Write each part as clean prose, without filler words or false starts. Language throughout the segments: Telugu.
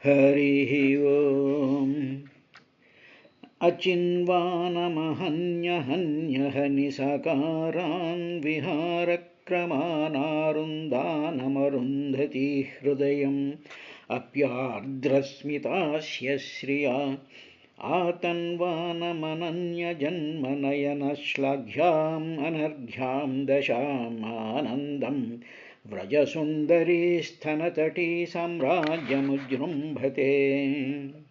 हरिः ओम्। अचिन्वानमहन्यहन्यहनिसकारान् विहारक्रमानारुन्दानमरुन्धती हृदयम् अप्यार्द्रस्मितास्य श्रिया आतन्वानमनन्यजन्मनयनश्लाघ्याम् अनर्घ्यां दशाम् आनन्दम् వ్రజసుందరీ స్థనతటీ సామ్రాజ్యముజృంభతే.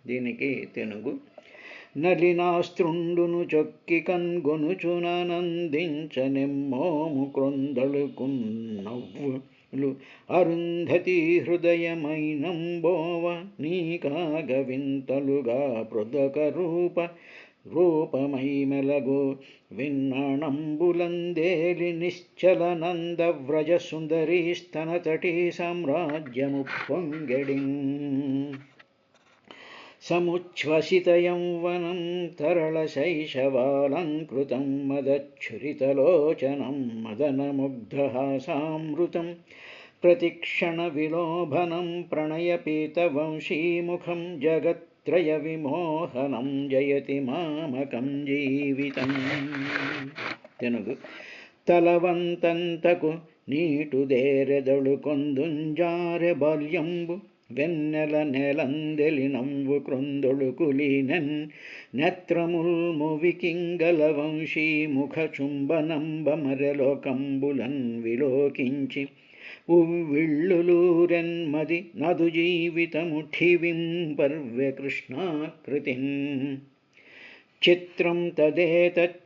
దీనికి తెలుగు: నలినాస్త్రుండును చొక్కి కన్గొనుచునందించనెమ్మోము క్రొందళుకున్నవ్వులు అరుంధతి హృదయమైనంబోవ నీకాగ వింతలుగా పృథక రూపమై మెలగు విన్నాణంబులందేలి నిశ్చలనందవ్రజ సుందరీ స్తనతటీ సామ్రాజ్యము పొంగెడిన్. సముచ్ఛ్వసితయౌవనం తరళశైశవాలంకృతం మదచ్ఛురితలోచనం మదనముగ్ధహాసామృతం ప్రతిక్షణ విలోభనం ప్రణయపీతవంశీముఖం జగత్త్రయ విమోహనం జయతి మామకం జీవితం. తెలుగు: తలవంతంతకు నీటుదేరెదಳು కొందుంజారె బాల్యంబు వెన్నెల నెలందెలినంబు క్రొందొಳು కులీనెన్ నేత్రముల్ మువికింగల వంశీముఖ చుంబనంబమరెలోకంబులన్ విలోకించి ఉవ్విళ్ళులూరెన్మది నదు జీవితముఠివింపర్వ్య కృష్ణాకృతిన్. చిత్రం తదేతచ్చరణారవిందం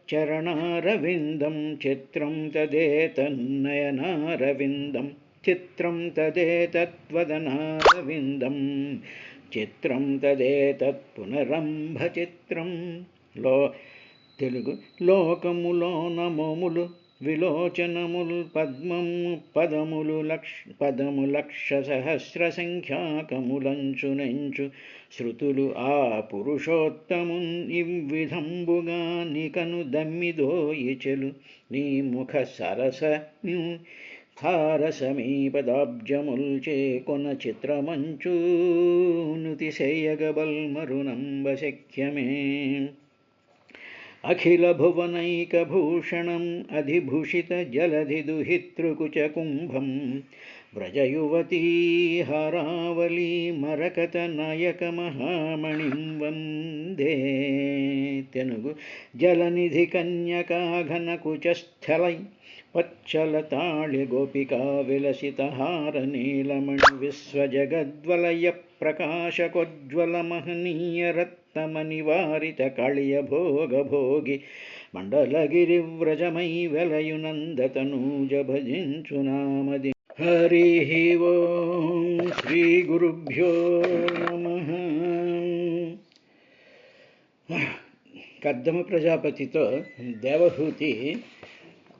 చిత్రం తదేతన్నయనారవిందం చిత్రం తదేతత్వదనారవిందం చిత్రం తదేతత్ పునరంభ చిత్రం. తెలుగు: లోకములోన మోములు విలోచనముల్ పదము లక్ష సహస్ర సంఖ్యాకములంచునెంచు శృతులు ఆ పురుషోత్తమున్ ఇవ్విధంబుగా నికను దమ్మిదోయిచెలు నీ ముఖ హారసమీపదాబ్జముల్ చేకొన చిత్రమంచు నుతిశయగబల్మరునంబ శక్యమే. అఖిల భువనైకభూషణం అధిభూషిత జలధి దుహితృకుచ కుంభం వ్రజయువతీ హారావళీ మరకత నాయక మహామణిం వందే. తెలుగు: జలనిధి కన్యకాఘన కుచస్థలై పచ్చలతాళి గోపికా విలసితహార నీలమణి విశ్వజగద్వలయ ప్రకాశకోజ్వల మహనీయ రత్నమనివారిత కళియ భోగభోగి మండలగిరివ్రజమై వెలయునందతనూజ భజించునామది. హరి ఓం. శ్రీ గురుభ్యో నమః. కర్దమ ప్రజాపతితో దేవహూతి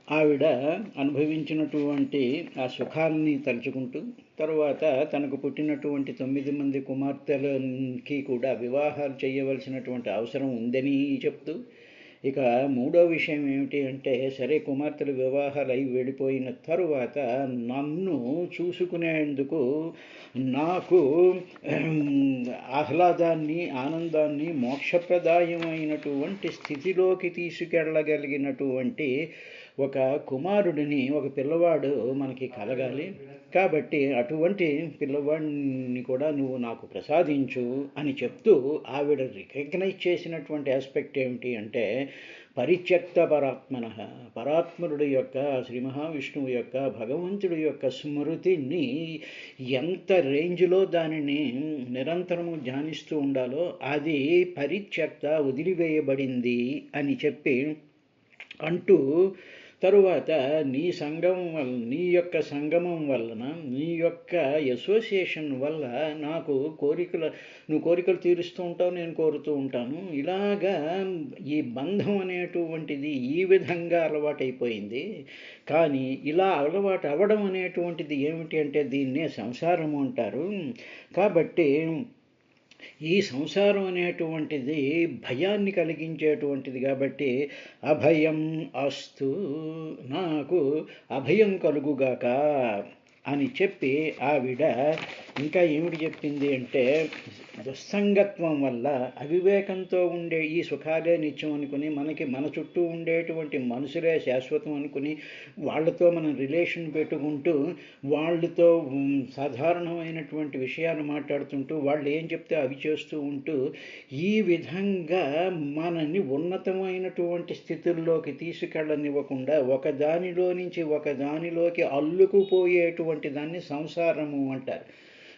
ఆవిడ అనుభవించినటువంటి ఆ సుఖాలని తలుచుకుంటూ తరువాత తనకు పుట్టినటువంటి 9 మంది కుమార్తెలకి కూడా వివాహాలు చేయవలసినటువంటి అవసరం ఉందని చెప్తూ, ఇక మూడో విషయం ఏమిటి అంటే, సరే కుమార్తెలు వివాహాలు అయి వెళ్ళిపోయిన తరువాత నన్ను చూసుకునేందుకు నాకు ఆహ్లాదాన్ని ఆనందాన్ని మోక్షప్రదాయమైనటువంటి స్థితిలోకి తీసుకెళ్ళగలిగినటువంటి ఒక కుమారుడిని, ఒక పిల్లవాడు మనకి కలగాలి. కాబట్టి అటువంటి పిల్లవాడిని కూడా నువ్వు నాకు ప్రసాదించు అని చెప్తూ ఆవిడ రికగ్నైజ్ చేసినటువంటి ఆస్పెక్ట్ ఏమిటి అంటే, పరిత్యక్త పరాత్మనః, పరాత్మరుడు యొక్క, శ్రీ మహావిష్ణువు యొక్క, భగవంతుడి యొక్క స్మృతిని ఎంత రేంజ్లో దానిని నిరంతరము ధ్యానిస్తూ ఉండాలో అది పరిత్యక్త, వదిలివేయబడింది అని చెప్పి అంటూ, తరువాత నీ యొక్క సంగమం వలన, నీ యొక్క అసోసియేషన్ వల్ల నాకు నువ్వు కోరికలు తీరుస్తూ ఉంటావు, నేను కోరుతూ ఉంటాను. ఇలాగా ఈ బంధం అనేటువంటిది ఈ విధంగా అలవాటైపోయింది. కానీ ఇలా అలవాటు అవ్వడం అనేటువంటిది ఏమిటి అంటే దీన్నే సంసారము అంటారు. కాబట్టి ఈ సంసారం అనేటువంటిది భయాన్ని కలిగించేటువంటిది. కాబట్టి అభయం అస్తు, నాకు అభయం కలుగుగాక అని చెప్పి ఆవిడ ఇంకా ఏమిటి చెప్పింది అంటే, దుస్సంగత్వం వల్ల అవివేకంతో ఉండే ఈ సుఖాలే నిత్యం అనుకుని మన చుట్టూ ఉండేటువంటి మనుషులే శాశ్వతం అనుకుని వాళ్ళతో మనం రిలేషన్ పెట్టుకుంటూ వాళ్ళతో సాధారణమైనటువంటి విషయాలు మాట్లాడుతుంటూ వాళ్ళు ఏం చెప్తే అవి చేస్తూ ఉంటూ ఈ విధంగా మనల్ని ఉన్నతమైనటువంటి స్థితుల్లోకి తీసుకెళ్ళనివ్వకుండా ఒకదానిలో నుంచి ఒకదానిలోకి అల్లుకుపోయేటువంటి దాన్ని సంసారము అంటారు.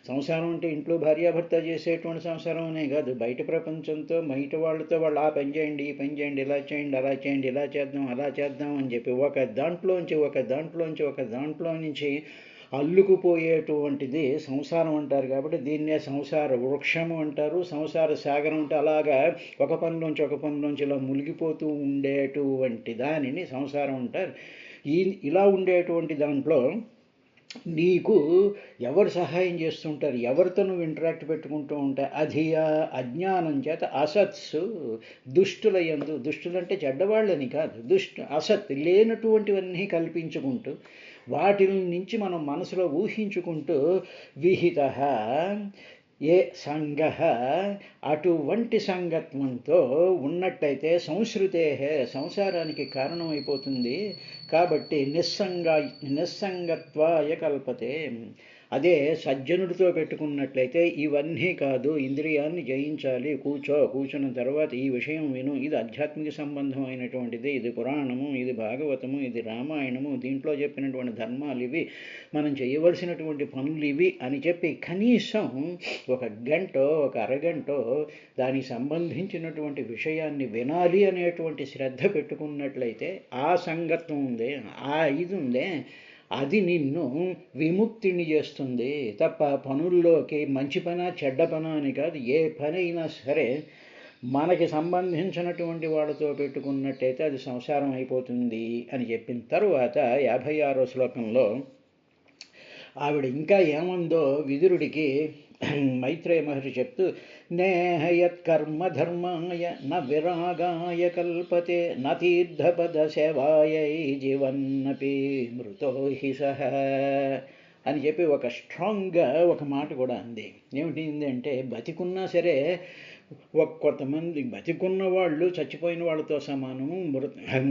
సంసారం అంటే ఇంట్లో భార్యాభర్త చేసేటువంటి సంసారం అనే కాదు, బయట ప్రపంచంతో బయట వాళ్ళతో వాళ్ళు ఆ పని చేయండి ఈ పని చేయండి ఇలా చేయండి అలా చేయండి ఇలా చేద్దాం అలా చేద్దాం అని చెప్పి ఒక దాంట్లో నుంచి అల్లుకుపోయేటువంటిది సంసారం అంటారు. కాబట్టి దీన్నే సంసార వృక్షము అంటారు. సంసార సాగరం అంటే అలాగా ఒక పనిలోంచి ఇలా మునిగిపోతూ ఉండేటువంటి దానిని సంసారం అంటారు. ఇలా ఉండేటువంటి దాంట్లో నీకు ఎవరు సహాయం చేస్తుంటారు, ఎవరితో నువ్వు ఇంటరాక్ట్ పెట్టుకుంటూ ఉంటాయి, అజ్ఞానం చేత అసత్సు దుష్టుల యందు, దుష్టులంటే చెడ్డవాళ్ళని కాదు, అసత్ లేనటువంటివన్నీ కల్పించుకుంటూ వాటి నుంచి మనం మనసులో ఊహించుకుంటూ విహిత ఏ సంగ అటువంటి సంగత్వంతో ఉన్నట్టయితే సంస్కృతే సంసారానికి కారణమైపోతుంది. కాబట్టి నిస్సంగత్వాయ కల్పతే. అదే సజ్జనుడితో పెట్టుకున్నట్లయితే ఇవన్నీ కాదు, ఇంద్రియాన్ని జయించాలి, కూర్చున్న తర్వాత ఈ విషయం విను, ఇది ఆధ్యాత్మిక సంబంధమైనటువంటిది, ఇది పురాణము, ఇది భాగవతము, ఇది రామాయణము, దీంట్లో చెప్పినటువంటి ధర్మాలు ఇవి, మనం చేయవలసినటువంటి పనులు ఇవి అని చెప్పి కనీసం ఒక గంటో ఒక అరగంటో దానికి సంబంధించినటువంటి విషయాన్ని వినాలి అనేటువంటి శ్రద్ధ పెట్టుకున్నట్లయితే ఆ సంగత్వం ఉందే, ఆ ఇది ఉందే, అది నిన్ను విముక్తిని చేస్తుంది తప్ప పనుల్లోకి మంచి పన చెడ్డ పన అని కాదు. ఏ పని అయినా సరే మనకి సంబంధించినటువంటి వాళ్ళతో పెట్టుకున్నట్టయితే అది సంసారం అయిపోతుంది అని చెప్పిన తరువాత 56వ శ్లోకంలో ఆవిడ ఇంకా ఏమందో విదురుడికి మైత్రేయ మహర్షి చెప్తూ, నేహయత్కర్మ ధర్మాయ న విరాగాయ కల్పతే న తీర్థపద సేవాయై జీవన్నపి మృతో హి సహ అని చెప్పి ఒక స్ట్రాంగ్గా ఒక మాట కూడా అంది. ఏమిటి అంటే, బతికున్నా సరే కొంతమంది బతికున్న వాళ్ళు చచ్చిపోయిన వాళ్ళతో సమానము,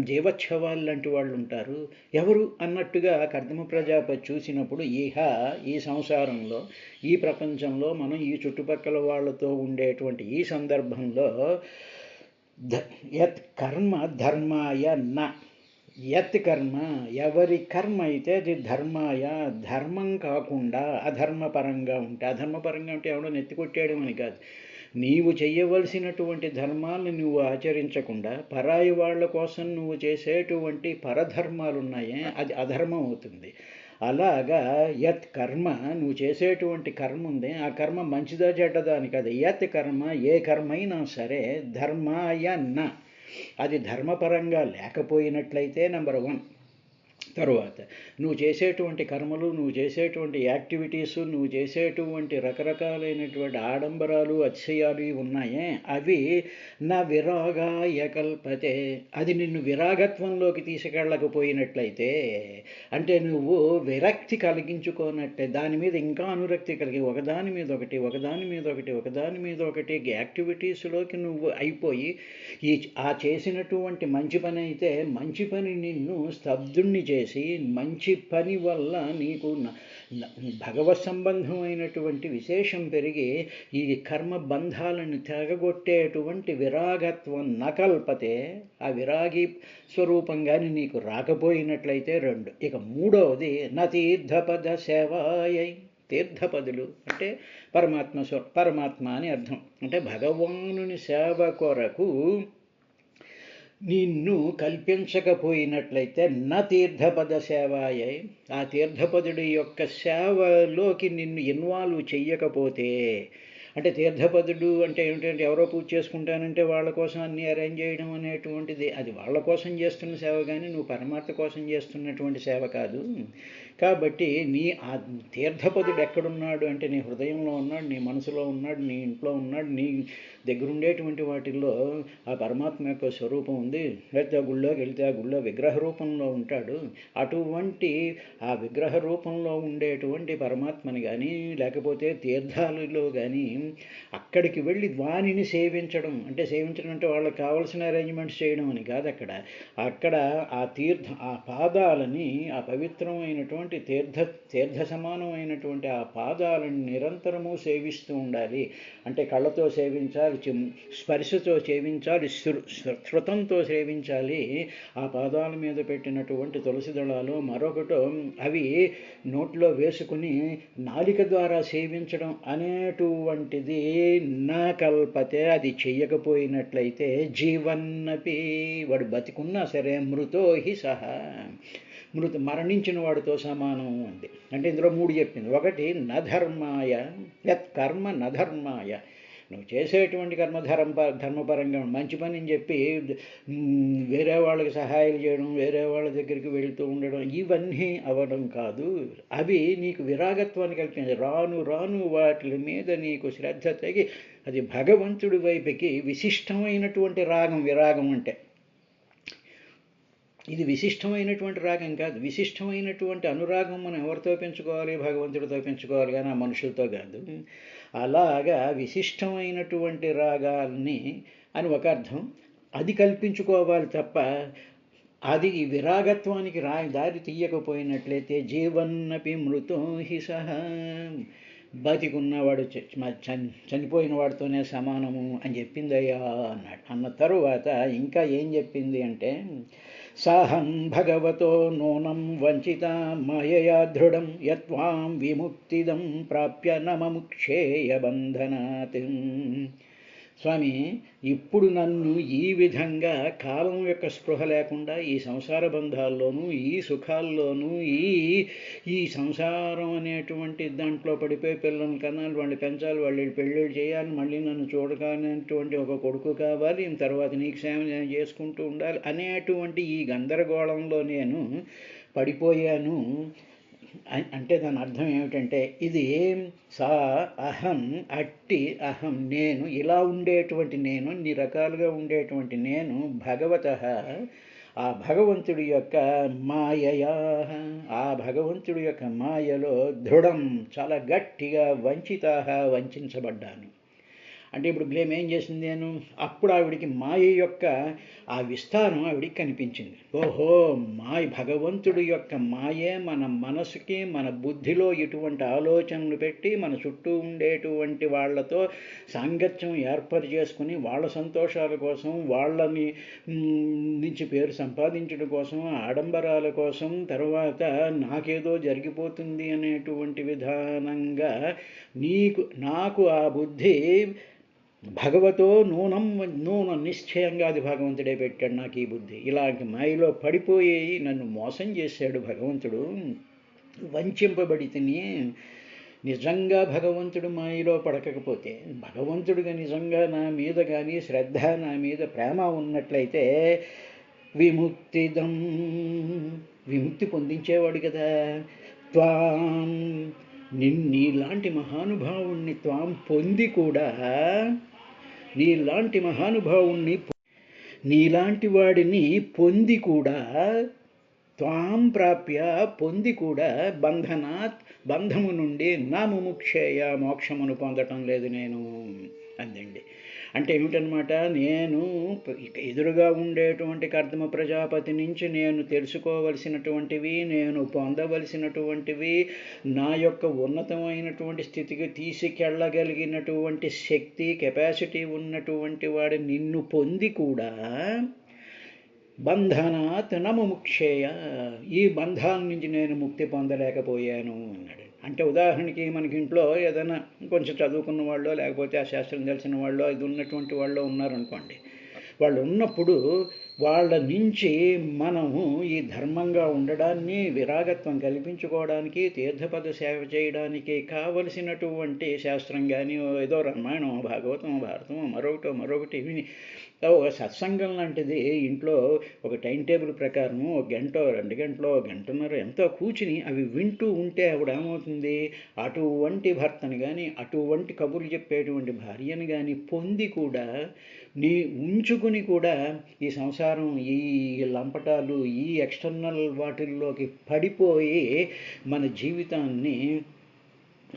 జీవచ్ఛవాలు లాంటి వాళ్ళు ఉంటారు. ఎవరు అన్నట్టుగా కర్దమ ప్రజాపతి చూసినప్పుడు ఈ సంసారంలో ఈ ప్రపంచంలో మనం ఈ చుట్టుపక్కల వాళ్ళతో ఉండేటువంటి ఈ సందర్భంలో యత్ కర్మ ధర్మాయ న, యత్ కర్మ ఎవరి కర్మ అయితే అది ధర్మాయ ధర్మం కాకుండా అధర్మపరంగా ఉంటే, అధర్మపరంగా ఉంటే ఎవడో నెత్తికొట్టేయడం అని కాదు, నీవు చెయ్యవలసినటువంటి ధర్మాలను నువ్వు ఆచరించకుండా పరాయి వాళ్ళ కోసం నువ్వు చేసేటువంటి పరధర్మాలు ఉన్నాయే అది అధర్మం అవుతుంది. అలాగా యత్ కర్మ నువ్వు చేసేటువంటి కర్మ ఉంది, ఆ కర్మ మంచిదా చెడ్డదా అని కాదు, యత్ కర్మ ఏ కర్మ అయినా సరే ధర్మాయ న, అది ధర్మపరంగా లేకపోయినట్లయితే నెంబర్ 1. తరువాత నువ్వు చేసేటువంటి కర్మలు, నువ్వు చేసేటువంటి యాక్టివిటీస్, నువ్వు చేసేటువంటి రకరకాలైనటువంటి ఆడంబరాలు అతిశయాలు ఉన్నాయే అవి నా విరాగాయ కల్పతే, అది నిన్ను విరాగత్వంలోకి తీసుకెళ్ళకపోయినట్లయితే, అంటే నువ్వు విరక్తి కలిగించుకోనట్టే దాని మీద ఇంకా అనురక్తి కలిగి ఒకదాని మీద ఒకటి యాక్టివిటీస్లోకి నువ్వు అయిపోయి ఆ చేసినటువంటి మంచి పని అయితే మంచి పని నిన్ను స్తబ్దుణ్ణి చేసి మంచి పని వల్ల నీకు భగవత్ సంబంధమైనటువంటి విశేషం పెరిగి ఈ కర్మ బంధాలను తెగగొట్టేటువంటి విరాగత్వం నకల్పతే, ఆ విరాగి స్వరూపంగాని నీకు రాకపోయినట్లయితే 2. ఇక 3వది న తీర్థపద సేవాయై, తీర్థపదులు అంటే పరమాత్మ అని అర్థం. అంటే భగవానుని సేవ కొరకు నిన్ను కల్పించకపోయినట్లయితే న తీర్థపద సేవాయై, ఆ తీర్థపదుడి యొక్క సేవలోకి నిన్ను ఇన్వాల్వ్ చెయ్యకపోతే, అంటే తీర్థపదుడు అంటే ఏమిటంటే ఎవరో పూజ చేసుకుంటానంటే వాళ్ళ కోసం అన్నీ అరేంజ్ చేయడం అనేటువంటిది అది వాళ్ళ కోసం చేస్తున్న సేవ, కానీ నువ్వు పరమాత్మ కోసం చేస్తున్నటువంటి సేవ కాదు. కాబట్టి నీ ఆ తీర్థపదుడు ఎక్కడున్నాడు అంటే నీ హృదయంలో ఉన్నాడు, నీ మనసులో ఉన్నాడు, నీ ఇంట్లో ఉన్నాడు, నీ దగ్గరుండేటువంటి వాటిల్లో ఆ పరమాత్మ యొక్క స్వరూపం ఉంది. లేకపోతే ఆ గుళ్ళోకి వెళ్తే ఆ గుళ్ళో విగ్రహ రూపంలో ఉంటాడు. అటువంటి ఆ విగ్రహ రూపంలో ఉండేటువంటి పరమాత్మని కానీ లేకపోతే తీర్థాలలో కానీ అక్కడికి వెళ్ళి వానిని సేవించడం అంటే వాళ్ళకి కావలసిన అరేంజ్మెంట్స్ చేయడం అని కాదు. అక్కడ ఆ పాదాలని ఆ పవిత్రమైనటువంటి తీర్థ సమానమైనటువంటి ఆ పాదాలను నిరంతరము సేవిస్తూ ఉండాలి. అంటే కళ్ళతో సేవించాలి, స్పర్శతో సేవించాలి, శృతంతో సేవించాలి. ఆ పాదాల మీద పెట్టినటువంటి తులసి దళాలు మరొకటో అవి నోట్లో వేసుకుని నాలిక ద్వారా సేవించడం అనేటువంటిది నా కల్పతే. అది చెయ్యకపోయినట్లయితే జీవన్నపి వాడు బతికున్నా సరే మృతోహి సహా మరణించిన వాడితో సమానం ఉంది. అంటే ఇందులో 3 చెప్పింది. ఒకటి నధర్మాయ యత్ కర్మ నధర్మాయ, నువ్వు చేసేటువంటి ధర్మపరంగా మంచి పని అని చెప్పి వేరే వాళ్ళకి సహాయాలు చేయడం, వేరే వాళ్ళ దగ్గరికి వెళుతూ ఉండడం ఇవన్నీ అవ్వడం కాదు. అవి నీకు విరాగత్వాన్ని కల్పించాయి. రాను రాను వాటి మీద నీకు శ్రద్ధ తగి అది భగవంతుడి వైపుకి విశిష్టమైనటువంటి విరాగం అంటే ఇది విశిష్టమైనటువంటి రాగం కాదు. విశిష్టమైనటువంటి అనురాగం మనం ఎవరితో పెంచుకోవాలి? భగవంతుడితో పెంచుకోవాలి, కానీ ఆ మనుషులతో కాదు. అలాగా విశిష్టమైనటువంటి రాగాల్ని అని ఒక అర్థం. అది కల్పించుకోవాలి తప్ప అది ఈ విరాగత్వానికి దారి తీయకపోయినట్లయితే జీవన్నపి మృతో హి సహా, బతికున్నవాడు చనిపోయిన వాడితోనే సమానము అని చెప్పిందయ్యా అన్నాడు. అన్న తరువాత ఇంకా ఏం చెప్పింది అంటే సాహం భగవతో నూనం వంచిత మాయయా దృఢం యత్వాం విముక్తిదం ప్రాప్య నమముక్షేయ బంధనాత్. స్వామి, ఇప్పుడు నన్ను ఈ విధంగా కాలం యొక్క స్పృహ లేకుండా ఈ సంసార బంధాల్లోనూ ఈ సుఖాల్లోనూ ఈ సంసారం అనేటువంటి దాంట్లో పడిపోయి పిల్లల్ని కనాలి, వాళ్ళు పెంచాలి, వాళ్ళు పెళ్ళిళ్ళు చేయాలి, మళ్ళీ నన్ను చూడకానటువంటి ఒక కొడుకు కావాలి, తర్వాత నీకు సేవ చేసుకుంటూ ఉండాలి అనేటువంటి ఈ గందరగోళంలో నేను పడిపోయాను. అంటే దాని అర్థం ఏమిటంటే ఇది సా అహం అట్టి అహం నేను, ఇలా ఉండేటువంటి నేను, ఇన్ని రకాలుగా ఉండేటువంటి నేను భగవతః ఆ భగవంతుడి యొక్క మాయయా, ఆ భగవంతుడి యొక్క మాయలో దృఢం చాలా గట్టిగా వంచబడ్డాను. అంటే ఇప్పుడు బ్లేమ్ ఏం చేసింది నేను? అప్పుడు ఆవిడికి మాయ యొక్క ఆ విస్తారం ఆవిడికి కనిపించింది. ఓహో, భగవంతుడి యొక్క మాయే మన మనసుకి మన బుద్ధిలో ఇటువంటి ఆలోచనలు పెట్టి మన చుట్టూ ఉండేటువంటి వాళ్ళతో సాంగత్యం ఏర్పాటు చేసుకుని వాళ్ళ సంతోషాల కోసం, వాళ్ళని నుంచి పేరు సంపాదించడం కోసం, ఆడంబరాల కోసం, తర్వాత నాకేదో జరిగిపోతుంది అనేటువంటి విధానంగా నాకు ఆ బుద్ధి భగవతో నూనం నిశ్చయంగా అది భగవంతుడే పెట్టాడు నాకు ఈ బుద్ధి. ఇలాంటి మాయలో పడిపోయి నన్ను మోసం చేశాడు భగవంతుడు. వంచింపబడి తిని నిజంగా భగవంతుడు మాయలో పడకపోతే, భగవంతుడిగా నిజంగా నా మీద కానీ శ్రద్ధ, నా మీద ప్రేమ ఉన్నట్లయితే విముక్తి పొందించేవాడు కదా. త్వాం నీలాంటి మహానుభావుణ్ణి త్వాం పొంది కూడా, నీలాంటి మహానుభావుణ్ణి నీలాంటి వాడిని పొంది కూడా, త్వాం ప్రాప్య పొంది కూడా, బంధము నుండి నా ముముక్షేయ మోక్షమును పొందటం లేదు నేను అందండి. అంటే ఏమిటనమాట, నేను ఎదురుగా ఉండేటువంటి కర్దమ ప్రజాపతి నుంచి నేను తెలుసుకోవలసినటువంటివి, నేను పొందవలసినటువంటివి, నా యొక్క ఉన్నతమైనటువంటి స్థితికి తీసుకెళ్ళగలిగినటువంటి శక్తి, కెపాసిటీ ఉన్నటువంటి వాడు నిన్ను పొంది కూడా బంధనాత్ నముక్షేయ, ఈ బంధాల నుంచి నేను ముక్తి పొందలేకపోయాను అన్నాడు. అంటే ఉదాహరణకి మనకి ఇంట్లో ఏదైనా కొంచెం చదువుకున్న వాళ్ళు, లేకపోతే ఆ శాస్త్రం తెలిసిన వాళ్ళు, ఇది ఉన్నటువంటి వాళ్ళు ఉన్నారనుకోండి. వాళ్ళు ఉన్నప్పుడు వాళ్ళ నుంచి మనము ఈ ధర్మంగా ఉండడాన్ని, విరాగత్వం కల్పించుకోవడానికి, తీర్థపద సేవ చేయడానికి కావలసినటువంటి శాస్త్రం కానీ, ఏదో రామాయణం, భాగవతం, భారతం, మరొకటి విని ఒక సత్సంగం లాంటిది ఇంట్లో ఒక టైం టేబుల్ ప్రకారం ఒక గంట, 2 గంటలో, గంటన్నర ఎంతో కూర్చుని అవి వింటూ ఉంటే ఆవిడ ఏమవుతుంది, అటువంటి భర్తను కానీ, అటువంటి కబుర్లు చెప్పేటువంటి భార్యను కానీ పొంది కూడా ఉంచుకుని కూడా ఈ సంసారం, ఈ లంపటాలు, ఈ ఎక్స్టర్నల్ వాటిల్లోకి పడిపోయి మన జీవితాన్ని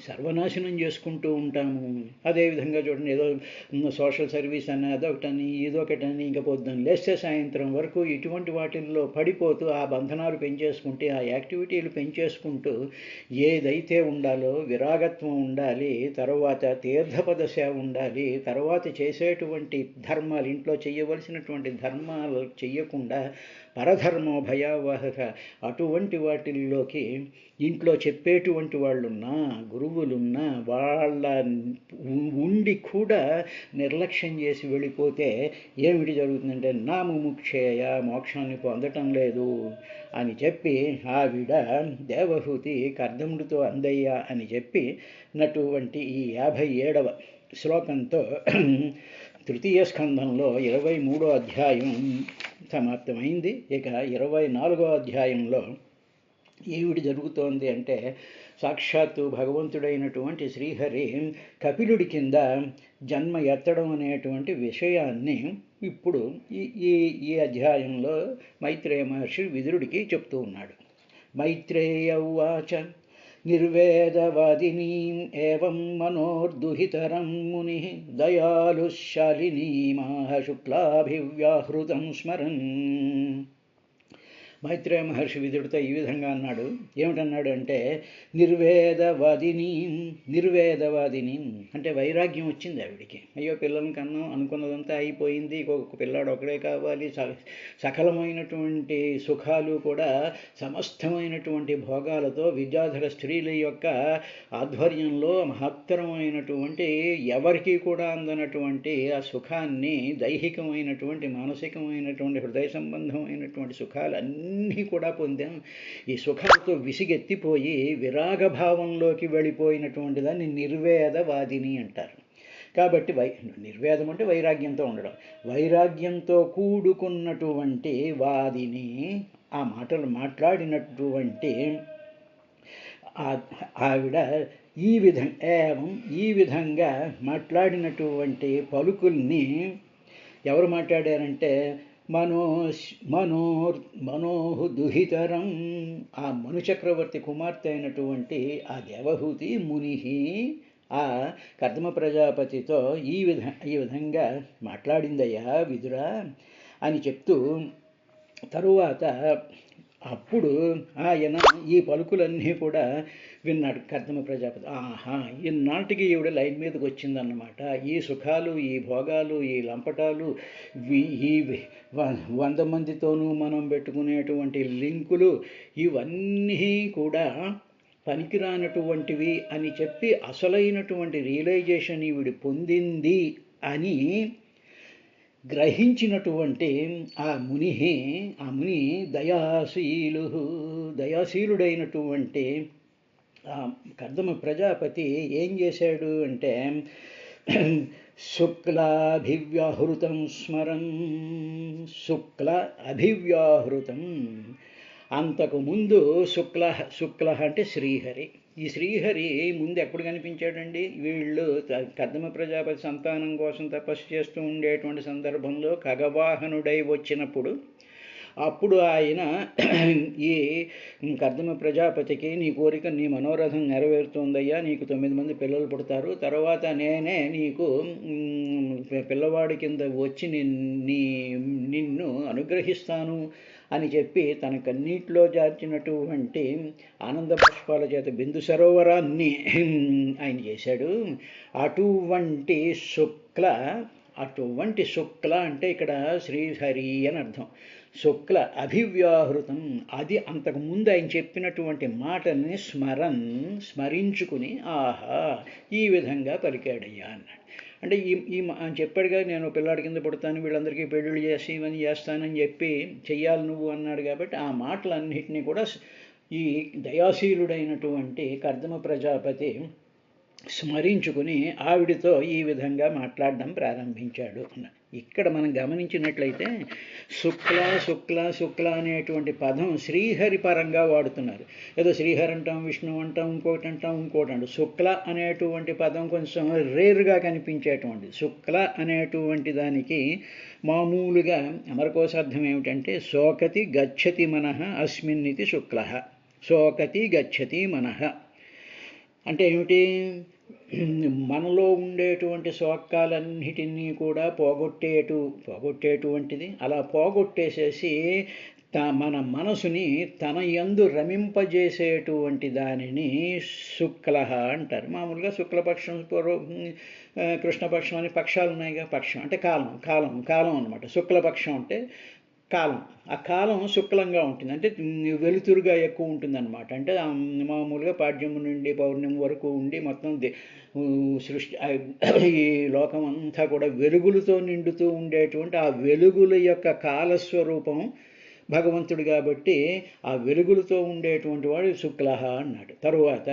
సర్వనాశనం చేసుకుంటూ ఉంటాము. అదేవిధంగా చూడండి, ఏదో సోషల్ సర్వీస్ అని, అదొకటని, ఇదొకటని, ఇంకా పొద్దున్న లేస్తే సాయంత్రం వరకు ఇటువంటి వాటిల్లో పడిపోతూ ఆ బంధనాలు పెంచేసుకుంటే, ఆ యాక్టివిటీలు పెంచేసుకుంటూ ఏదైతే ఉండాలో విరాగత్వం ఉండాలి, తర్వాత తీర్థపద సేవ ఉండాలి, తర్వాత చేసేటువంటి ధర్మాలు, ఇంట్లో చేయవలసినటువంటి ధర్మాలు చెయ్యకుండా పరధర్మో భయావహ, అటువంటి వాటిల్లోకి ఇంట్లో చెప్పేటువంటి వాళ్ళున్నా, గురువులున్నా, వాళ్ళ ఉండి కూడా నిర్లక్ష్యం చేసి వెళ్ళిపోతే ఏమిటి జరుగుతుందంటే, నా ముముక్షేయ, మోక్షాన్ని పొందటం లేదు అని చెప్పి ఆవిడ దేవహూతి కర్దముడితో అందయ్య అని చెప్పినటువంటి ఈ 57వ శ్లోకంతో తృతీయ స్కంధంలో 23వ అధ్యాయం సమాప్తమైంది. ఇక 24వ అధ్యాయంలో ఏమిటి జరుగుతోంది అంటే, సాక్షాత్తు భగవంతుడైనటువంటి శ్రీహరి కపిలుడి కింద జన్మ ఎత్తడం అనేటువంటి విషయాన్ని ఇప్పుడు ఈ అధ్యాయంలో మైత్రేయ మహర్షి విదురుడికి చెప్తూ ఉన్నాడు. మైత్రేయ ఉవాచ నిర్వేదవాదినీం ఏవం మనోర్దుహితరం ముని దయాలుశాలినీమాహ శుక్లాభివ్యాహృతం స్మరన్. మైత్రేయ మహర్షి విదుడితో ఈ విధంగా అన్నాడు. ఏమిటన్నాడు అంటే, నిర్వేదవాదిని అంటే వైరాగ్యం వచ్చింది ఆవిడికి. అయ్యో పిల్లల కన్నా అనుకున్నదంతా అయిపోయింది, ఇంకొక పిల్లాడు ఒకడే కావాలి, సకలమైనటువంటి సుఖాలు కూడా సమస్తమైనటువంటి భోగాలతో విద్యాధర స్త్రీల యొక్క ఆధ్వర్యంలో మహత్తరమైనటువంటి ఎవరికీ కూడా అందనటువంటి ఆ సుఖాన్ని, దైహికమైనటువంటి, మానసికమైనటువంటి, హృదయ సంబంధమైనటువంటి సుఖాలన్నీ కూడా పొందాం. ఈ సుఖాలతో విసిగెత్తిపోయి విరాగభావంలోకి వెళ్ళిపోయినటువంటి దాన్ని నిర్వేదవాదిని అంటారు. కాబట్టి నిర్వేదం అంటే వైరాగ్యంతో ఉండడం, వైరాగ్యంతో కూడుకున్నటువంటి వాదిని, ఆ మాటలు మాట్లాడినటువంటి ఆవిడ ఈ విధంగా మాట్లాడినటువంటి పలుకుల్ని ఎవరు మాట్లాడారంటే, మనోదుహితరం, ఆ మనుచక్రవర్తి కుమార్తె అయినటువంటి ఆ దేవహూతి ముని ఆ కర్దమ ప్రజాపతితో ఈ విధంగా మాట్లాడిందయ్యా విదురా అని చెప్తూ, తరువాత అప్పుడు ఆయన ఈ పలుకులన్నీ కూడా విన్నాడు కర్దమ ప్రజాపతి. ఆహా, ఇన్నాటికి ఈవిడ లైన్ మీదకి వచ్చిందన్నమాట. ఈ సుఖాలు, ఈ భోగాలు, ఈ లంపటాలు, ఈ 100 మందితోనూ మనం పెట్టుకునేటువంటి లింకులు, ఇవన్నీ కూడా పనికిరానటువంటివి అని చెప్పి అసలైనటువంటి రియలైజేషన్ ఈవిడ పొందింది అని గ్రహించినటువంటి ఆ ముని దయాశీలుడైనటువంటి ఆ కర్దమ ప్రజాపతి ఏం చేశాడు అంటే, శుక్లాభివ్యాహృతం స్మరన్, శుక్ల అభివ్యాహృతం, అంతకుముందు శుక్ల అంటే శ్రీహరి. ఈ శ్రీహరి ముందు ఎప్పుడు కనిపించాడండి? వీళ్ళు కర్దమ ప్రజాపతి సంతానం కోసం తపస్సు చేస్తూ ఉండేటువంటి సందర్భంలో ఖగవాహనుడై వచ్చినప్పుడు, అప్పుడు ఆయన ఈ కర్దమ ప్రజాపతికి, నీ కోరిక, నీ మనోరథం నెరవేరుతుందయ్యా, నీకు 9 మంది పిల్లలు పుడతారు, తర్వాత నేనే నీకు పిల్లవాడి కింద వచ్చి నిన్ను అనుగ్రహిస్తాను అని చెప్పి తన కన్నీటిలో జార్చినటువంటి ఆనంద పుష్పాల చేత బిందు సరోవరాన్ని ఆయన చేశాడు. అటువంటి శుక్ల అంటే ఇక్కడ శ్రీహరి అని అర్థం. శుక్ల అభివ్యాహృతం, అది అంతకుముందు ఆయన చెప్పినటువంటి మాటల్ని స్మరించుకుని ఆహా ఈ విధంగా పలికాడయ్యా అన్నాడు. అంటే ఆయన చెప్పాడుగా, నేను పిల్లాడి కింద పుడతాను, వీళ్ళందరికీ పెళ్ళిళ్ళు చేసి ఇవన్నీ చేస్తానని చెప్పి చెయ్యాలి నువ్వు అన్నాడు. కాబట్టి ఆ మాటలన్నింటినీ కూడా ఈ దయాశీలుడైనటువంటి కర్దమ ప్రజాపతి స్మరించుకుని ఆవిడితో ఈ విధంగా మాట్లాడడం ప్రారంభించాడు. ఇక్కడ మనం గమనించినట్లయితే శుక్ల శుక్ల శుక్ల అనేటువంటి పదం శ్రీహరి పరంగా వాడుతున్నారు. ఏదో శ్రీహరి అంటాం, విష్ణు అంటాం, ఇంకోటి అంటాం, ఇంకోటి అంటాం. శుక్ల అనేటువంటి పదం కొంచెం రేరుగా కనిపించేటువంటి. శుక్ల అనేటువంటి దానికి మామూలుగా అమరకోశార్థం ఏమిటంటే శోకతి గచ్చతి మనః అస్మిన్నితి శుక్ల. శోకతి గచ్చతి మనః అంటే ఏమిటి? మనలో ఉండేటువంటి శోకాలన్నిటినీ కూడా పోగొట్టేటువంటిది. అలా పోగొట్టేసేసి మన మనసుని తన యందు రమింపజేసేటువంటి దానిని శుక్ల అంటారు. మామూలుగా శుక్లపక్షం, కృష్ణపక్షం అని పక్షాలు ఉన్నాయిగా. పక్షం అంటే కాలం, కాలం కాలం అనమాట. శుక్లపక్షం అంటే కాలం. ఆ కాలం శుక్లంగా ఉంటుంది, అంటే వెలుతురుగా ఎక్కువ ఉంటుందన్నమాట. అంటే మామూలుగా పాడ్యము నుండి పౌర్ణమి వరకు ఉండి మొత్తం సృష్టి ఈ లోకం అంతా కూడా వెలుగులతో నిండుతూ ఉండేటువంటి ఆ వెలుగుల యొక్క కాలస్వరూపం భగవంతుడు. కాబట్టి ఆ వెలుగులతో ఉండేటువంటి వాడు శుక్ల అన్నాడు. తరువాత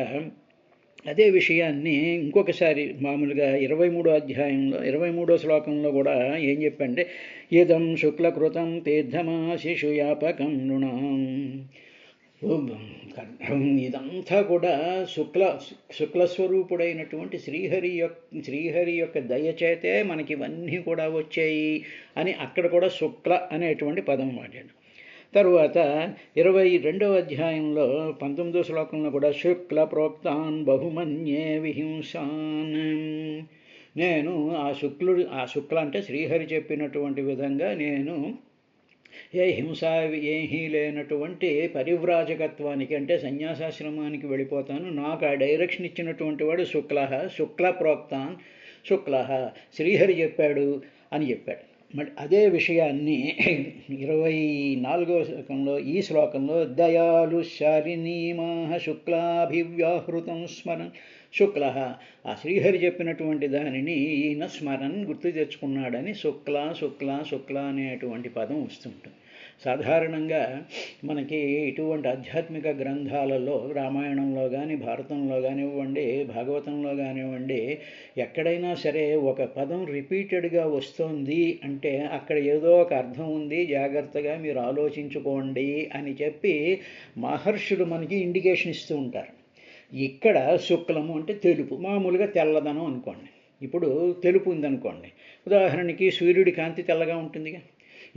అదే విషయాన్ని ఇంకొకసారి మామూలుగా 23వ అధ్యాయంలో 23వ శ్లోకంలో కూడా ఏం చెప్పంటే, ఇదం శుక్లకృతం తీర్థమాశిషుయాపకం నృణాం. ఇదంతా కూడా శుక్లస్వరూపుడైనటువంటి శ్రీహరి యొక్క దయచేతే మనకి ఇవన్నీ కూడా వచ్చాయి అని అక్కడ కూడా శుక్ల అనేటువంటి పదం వాడాడు. తరువాత 22వ అధ్యాయంలో 19వ శ్లోకంలో కూడా శుక్ల ప్రోక్తాన్ బహుమన్యే విహింసాన్. నేను ఆ శుక్ల అంటే శ్రీహరి చెప్పినటువంటి విధంగా నేను ఏమీ లేనటువంటి పరివ్రాజకత్వానికి అంటే సన్యాసాశ్రమానికి వెళ్ళిపోతాను. నాకు ఆ డైరెక్షన్ ఇచ్చినటువంటి వాడు శుక్ల ప్రోక్తాన్ శుక్ల, శ్రీహరి చెప్పాడు అని చెప్పాడు. మరి అదే విషయాన్ని 24వ శ్లోకంలో ఈ శ్లోకంలో దయాలు శాలినీమాహ శుక్లాభివ్యాహృతం స్మరన్ శుక్ల, ఆ శ్రీహరి చెప్పినటువంటి దానిని ఈయన స్మరన్ గుర్తు తెచ్చుకున్నాడని శుక్ల శుక్ల శుక్ల అనేటువంటి పదం వస్తుంటుంది. సాధారణంగా మనకి ఇటువంటి ఆధ్యాత్మిక గ్రంథాలలో రామాయణంలో కానీ భారతంలో కానివ్వండి భాగవతంలో కానివ్వండి ఎక్కడైనా సరే ఒక పదం రిపీటెడ్గా వస్తుంది అంటే అక్కడ ఏదో ఒక అర్థం ఉంది, జాగ్రత్తగా మీరు ఆలోచించుకోండి అని చెప్పి మహర్షులు మనకి ఇండికేషన్ ఇస్తూ ఉంటారు. ఇక్కడ శుక్లము అంటే తెలుపు, మామూలుగా తెల్లదనం అనుకోండి. ఇప్పుడు తెలుపు ఉందనుకోండి, ఉదాహరణకి సూర్యుడి కాంతి తెల్లగా ఉంటుందిగా.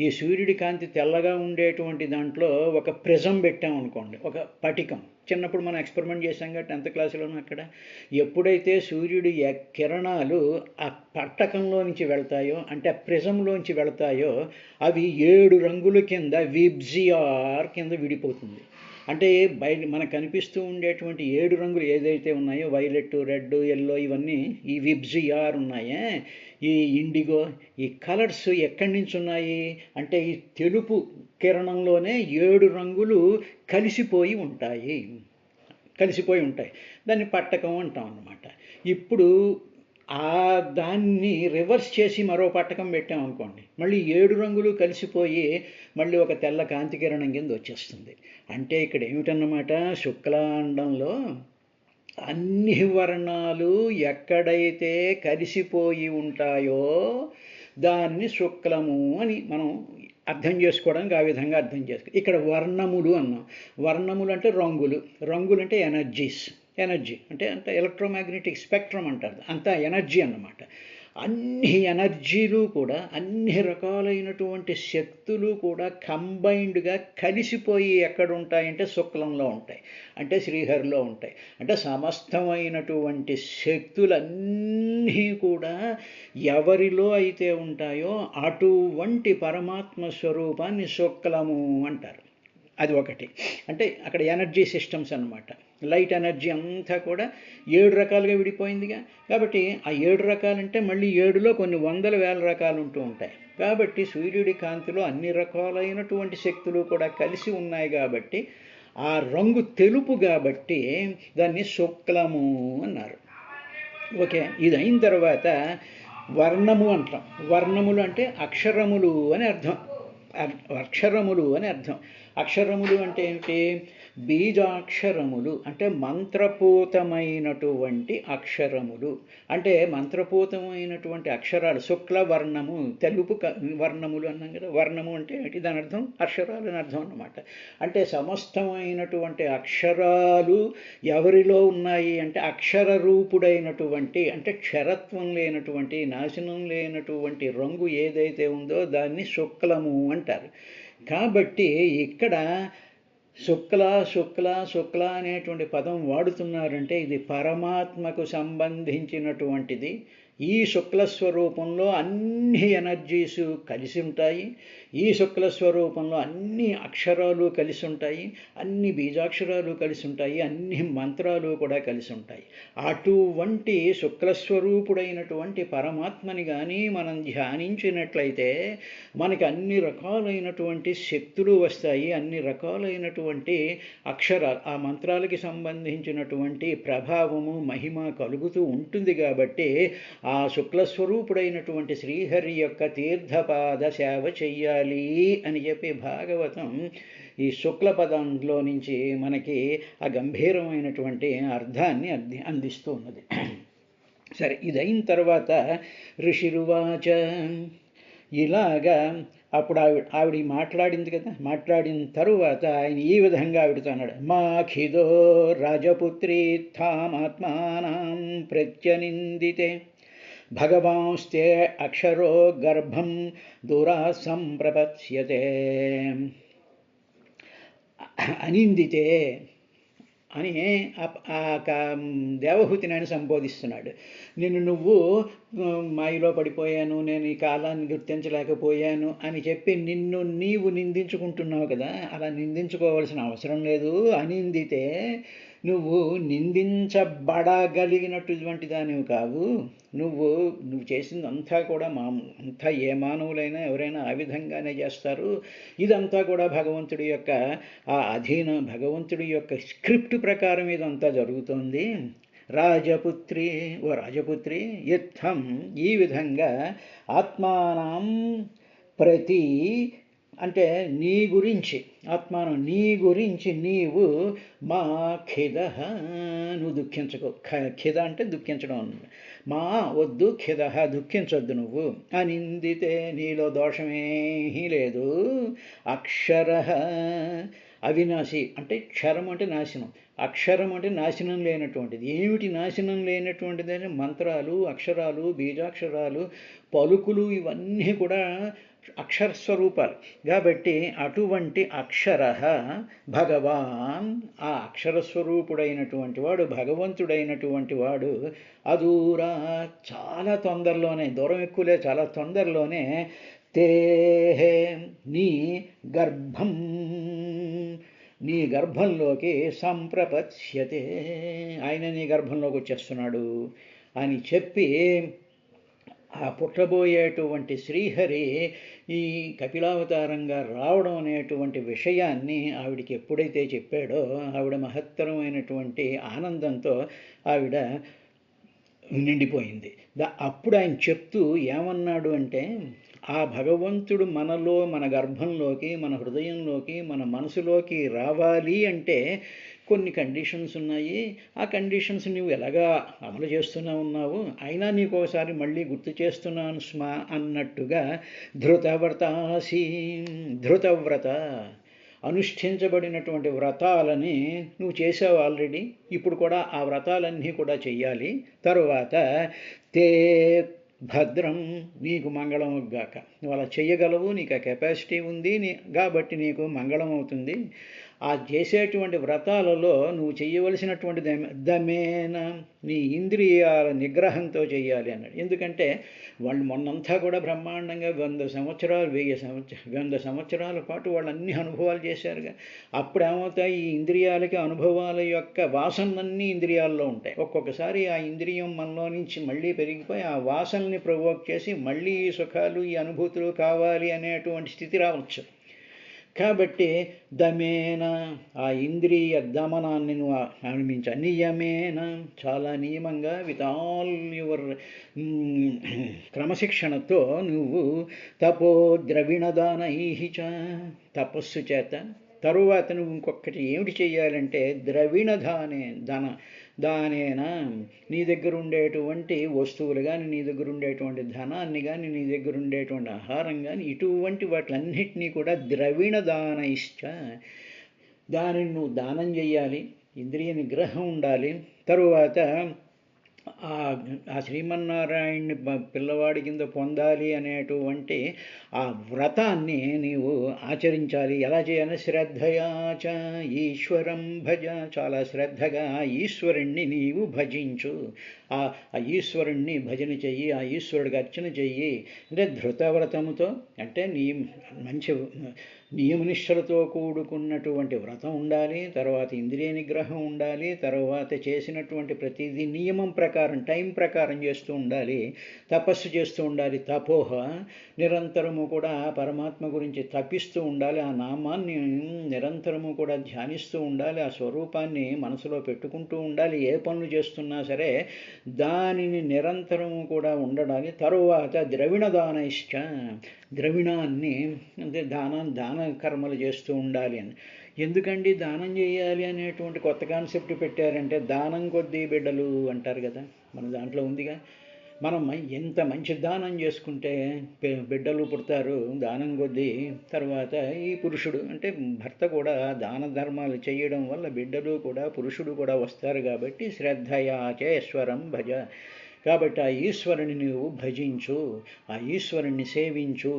ఈ సూర్యుడి కాంతి తెల్లగా ఉండేటువంటి దాంట్లో ఒక ప్రిజం పెట్టామనుకోండి, ఒక పటికం. చిన్నప్పుడు మనం ఎక్స్పెరిమెంట్ చేసాంగా 10th క్లాసులోనూ. అక్కడ ఎప్పుడైతే సూర్యుడి కిరణాలు ఆ పట్టకంలో నుంచి వెళ్తాయో అంటే ఆ ప్రిజంలోంచి వెళ్తాయో అవి 7 రంగుల కింద విబ్జియార్ కింద విడిపోతుంది. అంటే మనకు కనిపిస్తూ ఉండేటువంటి 7 రంగులు ఏదైతే ఉన్నాయో వైలెట్, రెడ్, ఎల్లో ఇవన్నీ ఈ విబ్జియార్ ఉన్నాయే, ఈ ఇండిగో, ఈ కలర్స్ ఎక్కడి నుంచి ఉన్నాయి అంటే ఈ తెలుపు కిరణంలోనే 7 రంగులు కలిసిపోయి ఉంటాయి. దాన్ని పట్టకం అంటాం అన్నమాట. ఇప్పుడు దాన్ని రివర్స్ చేసి మరో పట్టకం పెట్టామనుకోండి, మళ్ళీ 7 రంగులు కలిసిపోయి మళ్ళీ ఒక తెల్ల కాంతి కిరణం కింద వచ్చేస్తుంది. అంటే ఇక్కడ ఏమిటన్నమాట, శుక్లాండంలో అన్ని వర్ణాలు ఎక్కడైతే కలిసిపోయి ఉంటాయో దాన్ని శుక్లము అని మనం అర్థం చేసుకోవడానికి ఆ విధంగా అర్థం చేసుకో. ఇక్కడ వర్ణములు అన్నాం. వర్ణములు అంటే రంగులు అంటే ఎనర్జీ అంటే ఎలక్ట్రోమాగ్నెటిక్ స్పెక్ట్రమ్ అంటారు, అంతా ఎనర్జీ అన్నమాట. అన్ని ఎనర్జీలు కూడా అన్ని రకాలైనటువంటి శక్తులు కూడా కంబైన్డ్గా కలిసిపోయి ఎక్కడ ఉంటాయంటే శుక్లంలో ఉంటాయి, అంటే శ్రీహరిలో ఉంటాయి. అంటే సమస్తమైనటువంటి శక్తులన్నీ కూడా ఎవరిలో అయితే ఉంటాయో అటువంటి పరమాత్మ స్వరూపాన్ని శుక్లము అంటారు. అది ఒకటి. అంటే అక్కడ ఎనర్జీ సిస్టమ్స్ అన్నమాట. లైట్ ఎనర్జీ అంతా కూడా 7 రకాలుగా విడిపోయిందిగా. కాబట్టి ఆ 7 రకాలంటే మళ్ళీ 7లో కొన్ని వందల వేల రకాలు ఉంటూ ఉంటాయి. కాబట్టి సూర్యుడి కాంతిలో అన్ని రకాలైనటువంటి శక్తులు కూడా కలిసి ఉన్నాయి కాబట్టి ఆ రంగు తెలుపు కాబట్టి దాన్ని శుక్లము అన్నారు. ఓకే, ఇది అయిన తర్వాత వర్ణము అంటాం. వర్ణములు అంటే అక్షరములు అని అర్థం. అక్షరములు అని అర్థం. అక్షరములు అంటే ఏమిటి? బీజాక్షరములు అంటే మంత్రపూతమైనటువంటి అక్షరములు. అంటే మంత్రపూతమైనటువంటి అక్షరాలు. శుక్ల వర్ణము, తెలుపు వర్ణములు అన్నాం కదా. వర్ణము అంటే ఏంటి? దాని అర్థం అక్షరాలు అని అర్థం అన్నమాట. అంటే సమస్తమైనటువంటి అక్షరాలు ఎవరిలో ఉన్నాయి అంటే అక్షర రూపుడైనటువంటి, అంటే క్షరత్వం లేనటువంటి, నాశనం లేనటువంటి రంగు ఏదైతే ఉందో దాన్ని శుక్లము అంటారు. కాబట్టి ఇక్కడ శుక్ల శుక్ల శుక్ల అనేటువంటి పదం వాడుతున్నారంటే ఇది పరమాత్మకు సంబంధించినటువంటిది. ఈ శుక్ల స్వరూపంలో అన్ని ఎనర్జీస్ కలిసి ఉంటాయి. ఈ శుక్ల స్వరూపంలో అన్ని అక్షరాలు కలిసి ఉంటాయి, అన్ని బీజాక్షరాలు కలిసి ఉంటాయి, అన్ని మంత్రాలు కూడా కలిసి ఉంటాయి. అటువంటి శుక్లస్వరూపుడైనటువంటి పరమాత్మని కానీ మనం ధ్యానించినట్లయితే మనకి అన్ని రకాలైనటువంటి శక్తులు వస్తాయి, అన్ని రకాలైనటువంటి అక్షరాలు, ఆ మంత్రాలకి సంబంధించినటువంటి ప్రభావము మహిమ కలుగుతూ ఉంటుంది. కాబట్టి ఆ శుక్లస్వరూపుడైనటువంటి శ్రీహరి యొక్క తీర్థపాద సేవ చెయ్యాలి అని చెప్పి భాగవతం ఈ శుక్ల పదంలో నుంచి మనకి ఆ గంభీరమైనటువంటి అర్థాన్ని అందిస్తూ ఉన్నది. సరే, ఇదైన తర్వాత ఋషిరువాచ, ఇలాగా అప్పుడు ఆవిడ మాట్లాడింది కదా. మాట్లాడిన తరువాత ఆయన ఈ విధంగా ఆవిడతో అన్నాడు, మాఖిదో రాజపుత్రీ తామాత్మానం ప్రత్యనిందితే భగవాంస్తే అక్షరో గర్భం దూరా సంప్రపత్స్యతే. అనిందితే అని ఆ దేవహూతిని ఆయన సంబోధిస్తున్నాడు. నువ్వు మాయలో పడిపోయాను, నేను ఈ కాలాన్ని గుర్తించలేకపోయాను అని చెప్పి నీవు నిందించుకుంటున్నావు కదా. అలా నిందించుకోవాల్సిన అవసరం లేదు. అనిందితే, నువ్వు నిందించబడగలిగినటువంటి దానివి కావు. నువ్వు చేసిందంతా కూడా అంతా ఏ మానవులైనా ఎవరైనా ఆ విధంగానే చేస్తారు. ఇదంతా కూడా భగవంతుడి యొక్క ఆ భగవంతుడి యొక్క స్క్రిప్ట్ ప్రకారం ఇదంతా జరుగుతోంది. రాజపుత్రి, ఓ రాజపుత్రి, యుద్ధం ఈ విధంగా ఆత్మానం ప్రతి అంటే నీ గురించి, ఆత్మానం నీ గురించి నీవు మా ఖిద, నువ్వు దుఃఖించకు. ఖిద అంటే దుఃఖించడం. మా వద్దు, ఖిద దుఃఖించొద్దు నువ్వు. అనిందితే, నీలో దోషమేమీ లేదు. అక్షర అవినాశి అంటే క్షరం అంటే నాశనం, అక్షరం అంటే నాశనం లేనటువంటిది. ఏమిటి నాశనం లేనటువంటిది అంటే మంత్రాలు, అక్షరాలు, బీజాక్షరాలు, పలుకులు ఇవన్నీ కూడా అక్షరస్వరూపాలు. కాబట్టి అటువంటి అక్షర భగవాన్, ఆ అక్షరస్వరూపుడైనటువంటి వాడు, భగవంతుడైనటువంటి వాడు అదూరా చాలా తొందరలోనే, దూరం ఎక్కువలే, చాలా తొందరలోనే తే నీ గర్భం, నీ గర్భంలోకి సంప్రపత్స్యతే, ఆయన నీ గర్భంలోకి వచ్చేస్తున్నాడు అని చెప్పి ఆ పుట్టబోయేటువంటి శ్రీహరి ఈ కపిలావతారంగా రావడం అనేటువంటి విషయాన్ని ఆవిడికి ఎప్పుడైతే చెప్పాడో ఆవిడ మహత్తరమైనటువంటి ఆనందంతో ఆవిడ నిండిపోయింది. అప్పుడు ఆయన చెప్తూ ఏమన్నాడు అంటే, ఆ భగవంతుడు మనలో, మన గర్భంలోకి, మన హృదయంలోకి, మన మనసులోకి రావాలి అంటే కొన్ని కండిషన్స్ ఉన్నాయి. ఆ కండిషన్స్ నువ్వు ఎలాగా అమలు చేస్తూనే ఉన్నావు, అయినా నీకు ఒకసారి మళ్ళీ గుర్తు చేస్తున్నాను స్మ అన్నట్టుగా ధృతవ్రతాసి, ధృతవ్రత అనుష్ఠించబడినటువంటి వ్రతాలని నువ్వు చేసావు ఆల్రెడీ. ఇప్పుడు కూడా ఆ వ్రతాలన్నీ కూడా చెయ్యాలి. తరువాత తే భద్రం, నీకు మంగళం గాక. నువ్వు అలా చెయ్యగలవు, నీకు ఆ కెపాసిటీ ఉంది కాబట్టి నీకు మంగళం అవుతుంది. ఆ చేసేటువంటి వ్రతాలలో నువ్వు చేయవలసినటువంటి దమేన నీ ఇంద్రియాల నిగ్రహంతో చేయాలి అన్నాడు. ఎందుకంటే వాళ్ళు మొన్నంతా కూడా బ్రహ్మాండంగా 100 సంవత్సరాల పాటు వాళ్ళు అన్ని అనుభవాలు చేశారుగా. అప్పుడు ఏమవుతాయి, ఈ ఇంద్రియాలకి అనుభవాల యొక్క వాసనలన్నీ ఇంద్రియాల్లో ఉంటాయి. ఒక్కొక్కసారి ఆ ఇంద్రియం మనలో నుంచి మళ్ళీ పెరిగిపోయి ఆ వాసనల్ని ప్రవోక్ చేసి మళ్ళీ ఈ సుఖాలు ఈ అనుభూతులు కావాలి అనేటువంటి స్థితి రావచ్చు. కాబట్టి దమేన ఆ ఇంద్రియ దమనాన్ని నువ్వు అనిపించ, నియమేన చాలా నియమంగా విత్ ఆల్ యువర్ క్రమశిక్షణతో నువ్వు తపో ద్రవిణదానై చ తపస్సు చేత. తరువాత నువ్వు ఇంకొకటి ఏమిటి చేయాలంటే దానేనా నీ దగ్గర ఉండేటువంటి వస్తువులు కానీ, నీ దగ్గర ఉండేటువంటి ధనాన్ని కానీ, నీ దగ్గర ఉండేటువంటి ఆహారం కానీ, ఇటువంటి వాటిలన్నిటినీ కూడా ద్రవిణదానైశ్చ దానిని నువ్వు దానం చేయాలి. ఇంద్రియ నిగ్రహం ఉండాలి. తరువాత ఆ శ్రీమన్నారాయణ్ణి పిల్లవాడి కింద పొందాలి అనేటువంటి ఆ వ్రతాన్ని నీవు ఆచరించాలి. ఎలా చేయాలి? శ్రద్ధయాచ ఈశ్వరం భజ, చాలా శ్రద్ధగా ఆ ఈశ్వరుణ్ణి నీవు భజించు. ఆ ఈశ్వరుణ్ణి భజన చెయ్యి, ఆ ఈశ్వరుడికి అర్చన చెయ్యి. అంటే ధృతవ్రతముతో, అంటే మంచి నియమనిష్టలతో కూడుకున్నటువంటి వ్రతం ఉండాలి. తర్వాత ఇంద్రియ నిగ్రహం ఉండాలి. తర్వాత చేసినటువంటి ప్రతిదీ నియమం ప్రకారం, టైం ప్రకారం చేస్తూ ఉండాలి. తపస్సు చేస్తూ ఉండాలి. తపోహ, నిరంతరము కూడా పరమాత్మ గురించి తపిస్తూ ఉండాలి. ఆ నామాన్ని నిరంతరము కూడా ధ్యానిస్తూ ఉండాలి. ఆ స్వరూపాన్ని మనసులో పెట్టుకుంటూ ఉండాలి. ఏ పనులు చేస్తున్నా సరే దానిని నిరంతరము కూడా ఉండడాలి. తరువాత ద్రవిణదానైశ్చ, ద్రవిణాన్ని అంటే దాన కర్మలు చేస్తూ ఉండాలి అని. ఎందుకండి దానం చేయాలి అనేటువంటి కొత్త కాన్సెప్ట్ పెట్టారంటే, దానం కొద్దీ బిడ్డలు అంటారు కదా, మన దాంట్లో ఉందిగా. మనం ఎంత మంచి దానం చేసుకుంటే బిడ్డలు పుడతారు దానం కొద్దీ. తర్వాత ఈ పురుషుడు అంటే భర్త కూడా దాన ధర్మాలు చేయడం వల్ల బిడ్డలు కూడా పురుషుడు కూడా వస్తారు. కాబట్టి శ్రద్ధయాచేశ్వరం భజ. కాబట్టి ఆ ఈశ్వరుని నువ్వు భజించు, ఆ ఈశ్వరుణ్ణి సేవించు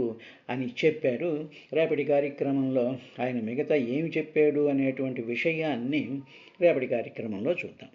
అని చెప్పారు. రేపటి కార్యక్రమంలో ఆయన మిగతా ఏమి చెప్పాడు అనేటువంటి విషయాన్ని రేపటి కార్యక్రమంలో చూద్దాం.